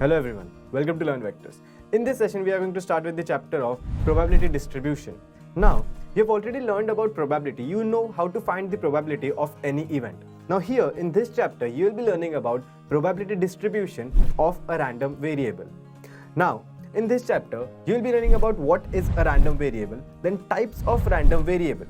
Hello everyone, welcome to Learn Vectors. In this session, we are going to start with the chapter of probability distribution. Now, you have already learned about probability. You know how to find the probability of any event. Now here, in this chapter, you will be learning about probability distribution of a random variable. Now, in this chapter, you will be learning about what is a random variable, then types of random variable.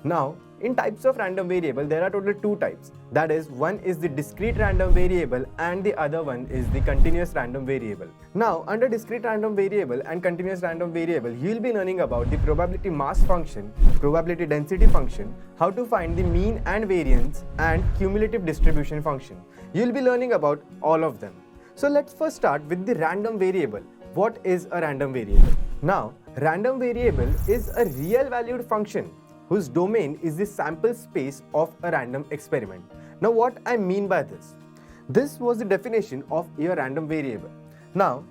Now, in types of random variable, there are total two types. That is, one is the discrete random variable and the other one is the continuous random variable. Now, under discrete random variable and continuous random variable, you will be learning about the probability mass function, probability density function, how to find the mean and variance, and cumulative distribution function. You will be learning about all of them. So let's first start with the random variable. What is a random variable? Now, random variable is a real valued function whose domain is the sample space of a random experiment. Now what I mean by this? This was the definition of a random variable. Now,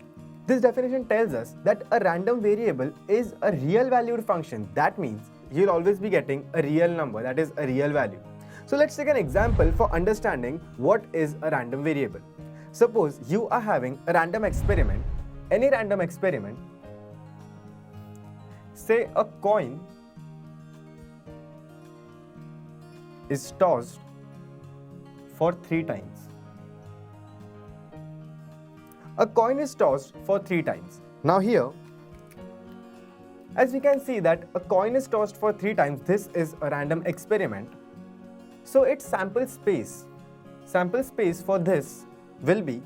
this definition tells us that a random variable is a real valued function. That means you'll always be getting a real number, that is a real value. So let's take an example for understanding what is a random variable. Suppose you are having a random experiment, any random experiment, say a coin is tossed for 3 times. A coin is tossed for 3 times. Now here, as we can see that a coin is tossed for 3 times, this is a random experiment. So its sample space for this will be,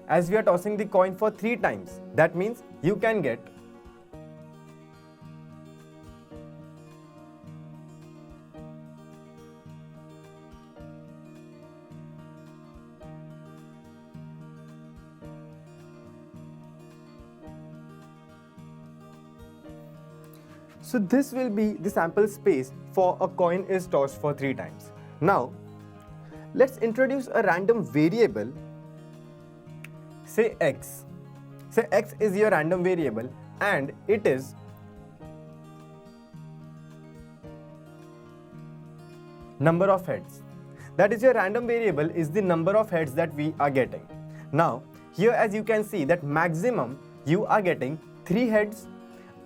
as we are tossing the coin for 3 times, that means you can get So this will be the sample space for a coin is tossed for 3 times. Now, let's introduce a random variable, say x. Say x is your random variable and it is number of heads. That is, your random variable is the number of heads that we are getting. Now, here as you can see that maximum you are getting 3 heads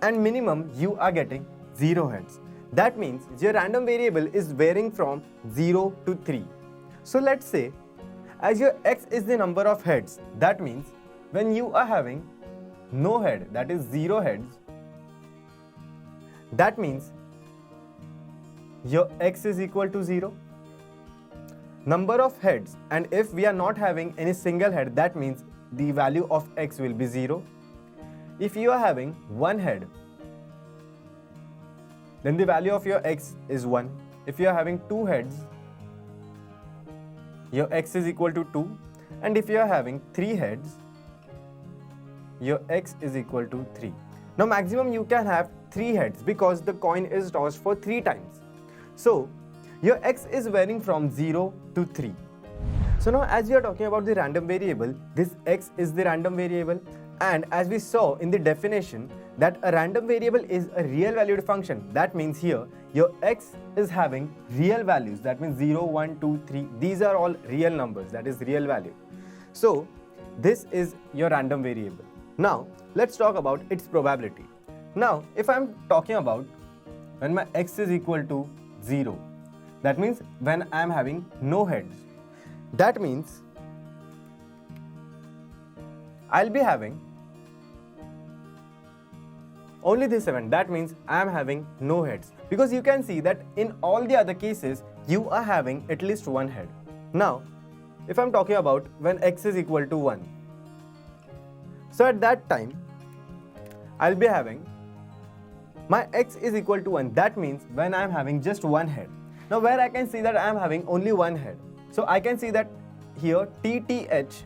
and minimum you are getting 0 heads. That means your random variable is varying from 0 to 3. So let's say, as your x is the number of heads, that means when you are having no head, that is 0 heads, that means your x is equal to 0. Number of heads, and if we are not having any single head, that means the value of x will be 0. If you are having 1 head, then the value of your x is 1. If you are having 2 heads, your x is equal to 2. And if you are having 3 heads, your x is equal to 3. Now maximum you can have 3 heads because the coin is tossed for 3 times. So your x is varying from 0 to 3. So now as we are talking about the random variable, this x is the random variable. And as we saw in the definition that a random variable is a real valued function, that means here your x is having real values, that means 0, 1, 2, 3, these are all real numbers, that is real value. So this is your random variable. Now let's talk about its probability. Now if I'm talking about when my x is equal to 0, that means when I'm having no heads, that means I'll be having only this event, that means I am having no heads, because you can see that in all the other cases you are having at least 1 head. Now if I'm talking about when x is equal to 1, so at that time I'll be having my x is equal to 1, that means when I am having just 1 head. Now where I can see that I am having only 1 head, so I can see that here TTH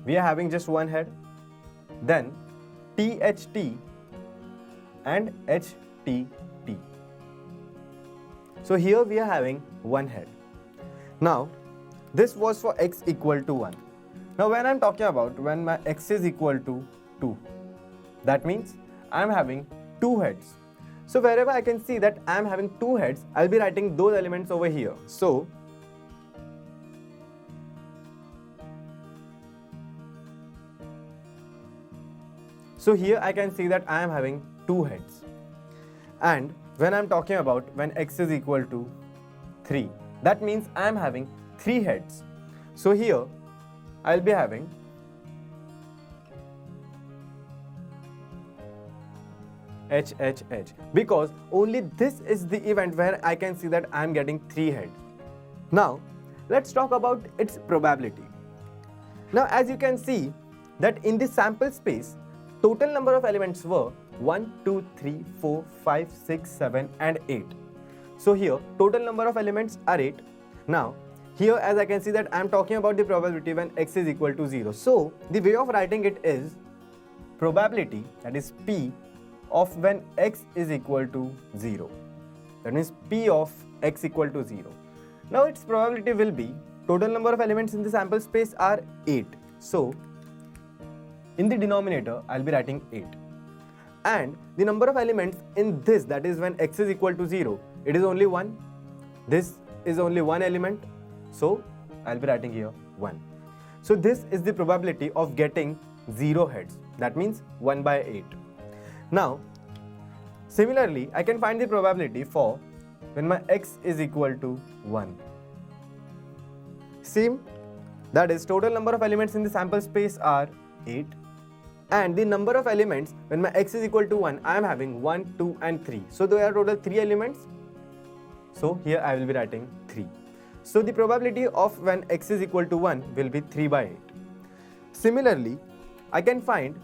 we are having just 1 head, then THT and HTT. So here we are having 1 head. Now this was for x equal to 1. Now when I'm talking about when my x is equal to 2, that means I'm having 2 heads. So wherever I can see that I'm having 2 heads, I'll be writing those elements over here. So So here I can see that I am having 2 heads. And when I'm talking about when x is equal to 3, that means I am having 3 heads. So here I'll be having H, because only this is the event where I can see that I am getting 3 heads. Now let's talk about its probability. Now as you can see that in the sample space, total number of elements were 1, 2, 3, 4, 5, 6, 7 and 8. So here total number of elements are 8. Now here as I can see that I am talking about the probability when x is equal to 0. So the way of writing it is probability, that is P, of when x is equal to 0. That means P of x equal to 0. Now its probability will be total number of elements in the sample space are 8. So in the denominator I'll be writing 8. And the number of elements in this, that is when x is equal to 0, it is only 1. This is only one element. So I'll be writing here 1. So this is the probability of getting 0 heads. That means 1 by 8. Now, similarly, I can find the probability for when my x is equal to 1. Same, that is total number of elements in the sample space are 8. And the number of elements when my x is equal to 1, I am having 1, 2 and 3. So there are total 3 elements. So here I will be writing 3. So the probability of when x is equal to 1 will be 3 by 8. Similarly, I can find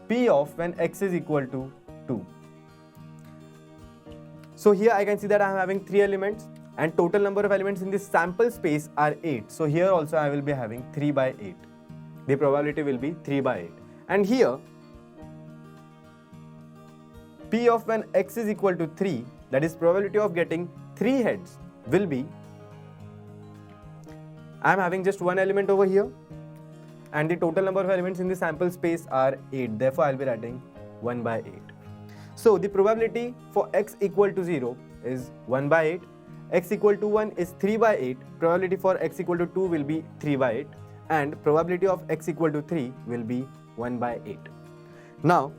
P of when x is equal to 2. So here I can see that I am having 3 elements and total number of elements in this sample space are 8. So here also I will be having 3 by 8. The probability will be 3 by 8. And here P of when x is equal to 3, that is probability of getting 3 heads, will be, I am having just one element over here and the total number of elements in the sample space are 8. Therefore, I will be writing 1 by 8. So the probability for x equal to 0 is 1 by 8. X equal to 1 is 3 by 8. Probability for x equal to 2 will be 3 by 8. And probability of x equal to 3 will be 1 by 8. Now,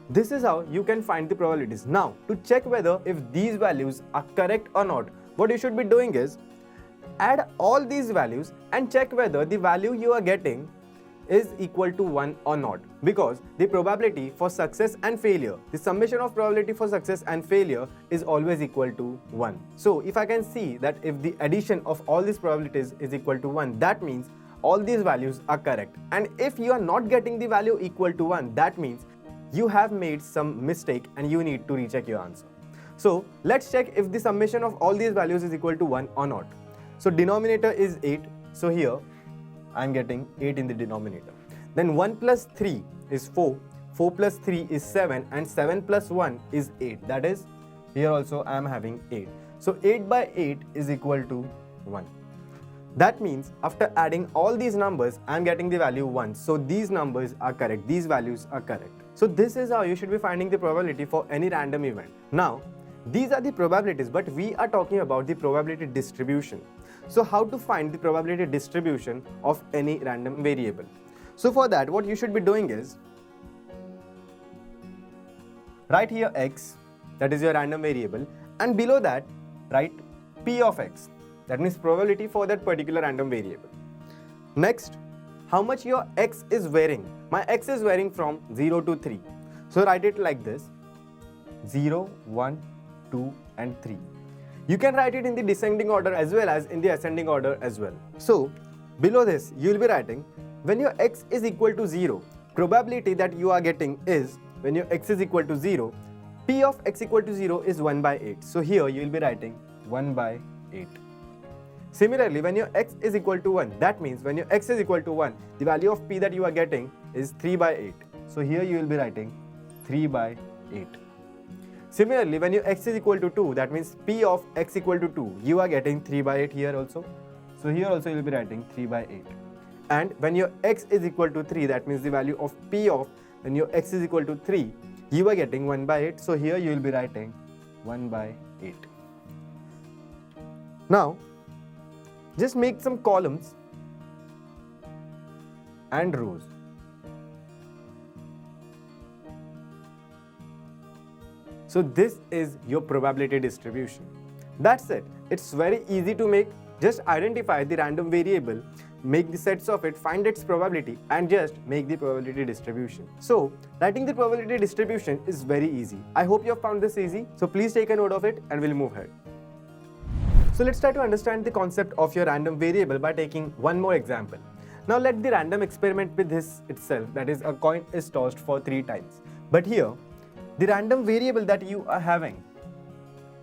this is how you can find the probabilities. Now, to check whether if these values are correct or not, what you should be doing is add all these values and check whether the value you are getting is equal to 1 or not, because the probability for success and failure, the summation of probability for success and failure is always equal to 1. So if I can see that if the addition of all these probabilities is equal to 1, that means all these values are correct. And if you are not getting the value equal to 1, that means you have made some mistake and you need to recheck your answer. So let's check if the summation of all these values is equal to 1 or not. So denominator is 8. So here I am getting 8 in the denominator. Then 1 plus 3 is 4, 4 plus 3 is 7 and 7 plus 1 is 8. That is, here also I am having 8. So 8 by 8 is equal to 1. That means after adding all these numbers, I am getting the value 1. So these numbers are correct, these values are correct. So this is how you should be finding the probability for any random event. Now, these are the probabilities, but we are talking about the probability distribution. So how to find the probability distribution of any random variable? So for that, what you should be doing is, write here x, that is your random variable, and below that, write p of x, that means probability for that particular random variable. Next, how much your x is varying. My x is varying from 0 to 3. So write it like this, 0, 1, 2 and 3. You can write it in the descending order as well as in the ascending order as well. So below this, you will be writing when your x is equal to 0, probability that you are getting is when your x is equal to 0, p of x equal to 0 is 1 by 8. So here you will be writing 1 by 8. Similarly, when your x is equal to 1, that means when your x is equal to 1, the value of p that you are getting is 3 by 8. So here you will be writing 3 by 8. Similarly, when your x is equal to 2, that means p of x equal to 2, you are getting 3 by 8 here also. So here also you will be writing 3 by 8. And when your x is equal to 3, that means the value of p of when your x is equal to 3, you are getting 1 by 8. So here you will be writing 1 by 8. Now, just make some columns and rows. So this is your probability distribution. That's it. It's very easy to make. Just identify the random variable, make the sets of it, find its probability, and just make the probability distribution. So writing the probability distribution is very easy. I hope you have found this easy. So please take a note of it and we'll move ahead. So let's try to understand the concept of your random variable by taking one more example. Now let the random experiment with this itself, that is a coin is tossed for 3 times. But here, the random variable that you are having,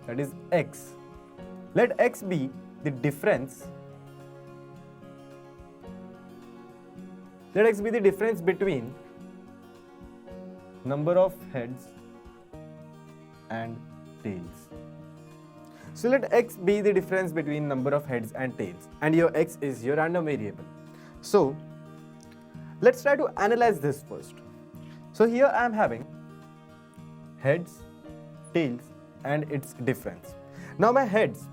that is x. Let x be the difference. Let x be the difference between number of heads and tails. So let x be the difference between number of heads and tails, and your x is your random variable. So let's try to analyze this first. So here I am having heads, tails, and its difference. Now my heads,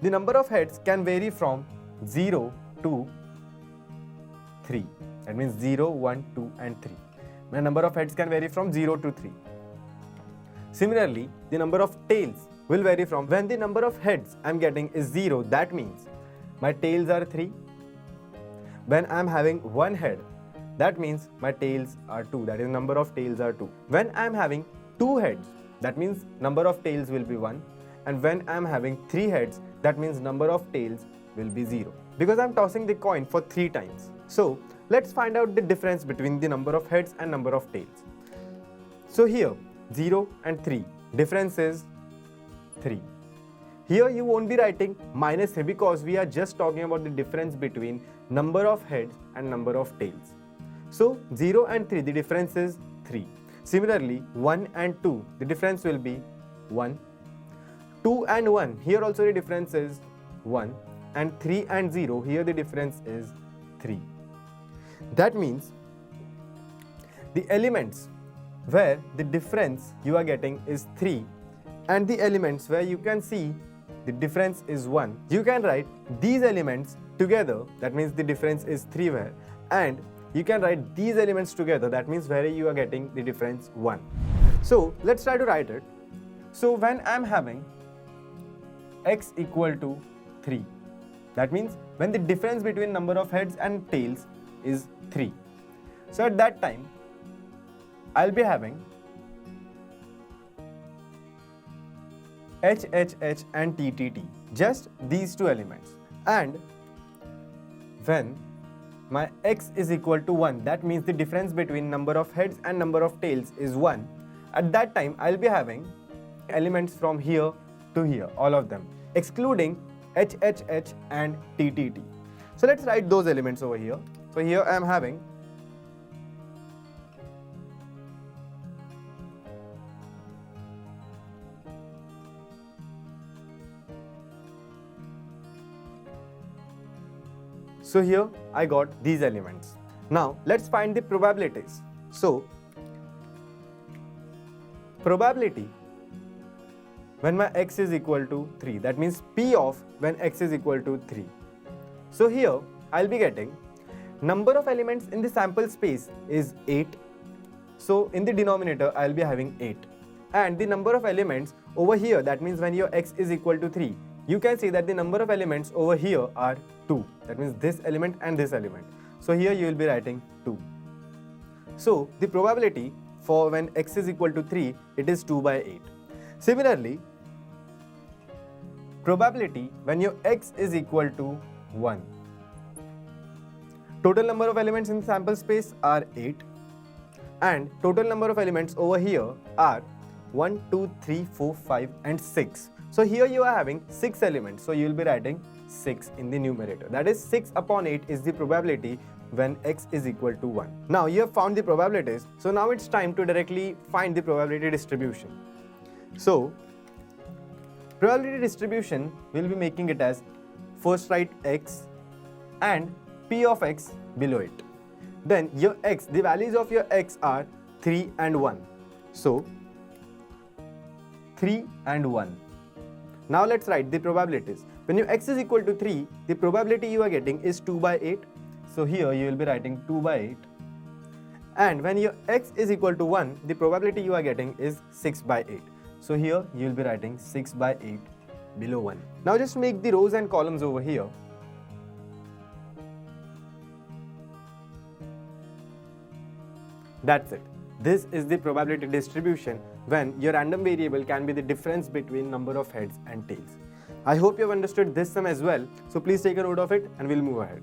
the number of heads can vary from 0 to 3. That means 0, 1, 2 and 3. My number of heads can vary from 0 to 3. Similarly, the number of tails will vary from, when the number of heads I am getting is 0, that means my tails are 3. When I am having 1 head, that means my tails are 2, that is number of tails are 2. When I am having 2 heads, that means number of tails will be 1. And when I am having 3 heads, that means number of tails will be 0. Because I am tossing the coin for 3 times. So let's find out the difference between the number of heads and number of tails. So here 0 and 3, difference is 3. Here you won't be writing minus 3 because we are just talking about the difference between number of heads and number of tails. So 0 and 3, the difference is 3. Similarly, 1 and 2, the difference will be 1. 2 and 1, here also the difference is 1. And 3 and 0, here the difference is 3. That means the elements where the difference you are getting is 3 and the elements where you can see the difference is 1, you can write these elements together, that means the difference is 3 where, and you can write these elements together, that means where you are getting the difference 1. So let's try to write it. So when I am having x equal to 3, that means when the difference between number of heads and tails is 3. So at that time, I'll be having h, h, h and t, t, t, just these 2 elements. And when my x is equal to 1, that means the difference between number of heads and number of tails is 1. At that time, I'll be having elements from here to here, all of them, excluding h, h, h and t, t, t. So let's write those elements over here. So here I am having So here I got these elements. Now let's find the probabilities. So probability when my x is equal to 3, that means P of when x is equal to 3. So here I'll be getting number of elements in the sample space is 8. So in the denominator I'll be having 8. And the number of elements over here, that means when your x is equal to 3, you can see that the number of elements over here are 2. That means this element and this element. So here you will be writing 2. So the probability for when x is equal to 3, it is 2 by 8. Similarly, probability when your x is equal to 1. Total number of elements in the sample space are 8. And total number of elements over here are 1, 2, 3, 4, 5 and 6. So here you are having 6 elements. So you will be writing 6 in the numerator. That is 6 upon 8 is the probability when x is equal to 1. Now you have found the probabilities. So now it's time to directly find the probability distribution. So probability distribution, we'll be making it as first write x and p of x below it. Then your x, the values of your x are 3 and 1. So 3 and 1. Now let's write the probabilities. When your x is equal to 3, the probability you are getting is 2 by 8. So here you will be writing 2 by 8. And when your x is equal to 1, the probability you are getting is 6 by 8. So here you will be writing 6 by 8 below 1. Now just make the rows and columns over here. That's it. This is the probability distribution when your random variable can be the difference between number of heads and tails. I hope you have understood this sum as well. So please take a note of it and we'll move ahead.